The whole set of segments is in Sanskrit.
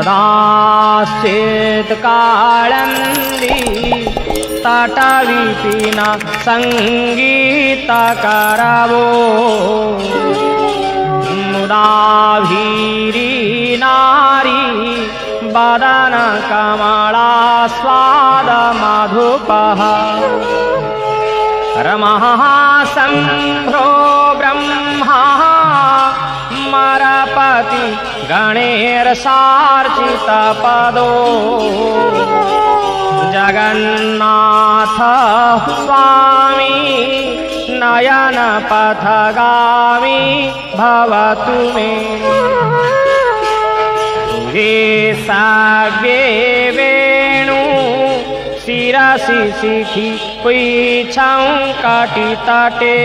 कदाश्चित्काळन्दी तटविपिन सङ्गीतकरवो मुदाभीरी नारी वदन कमलास्वाद मधुपः रमः शम्भो ब्रह्मा मरपति गणेर्सार्चितपदो जगन्नाथ स्वामी नयनपथगामी भवतु मे सागे वेणु शिरसि शिखि पुच्छं कटितटे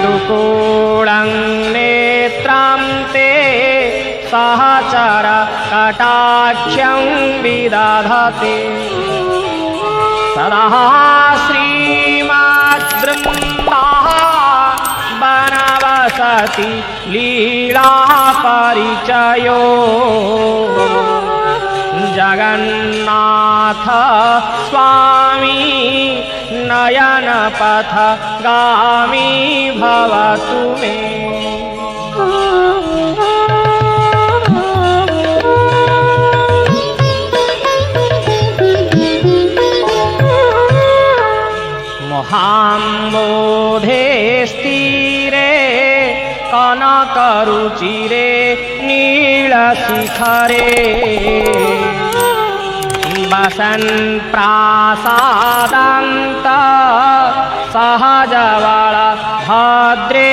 दुकूलं नेत्रं ते सहचर कटाक्षं विदधते सदा श्रीमद्बृन्दाः वनवसति लीला परिचयो जगन्नाथ स्वामी नयनपथगामी भवतु मे मोहाम्बोधे स्थिरे कनकरुचिरे नीलशिखरे वसन् प्रासादान्त सहजवळ भद्रे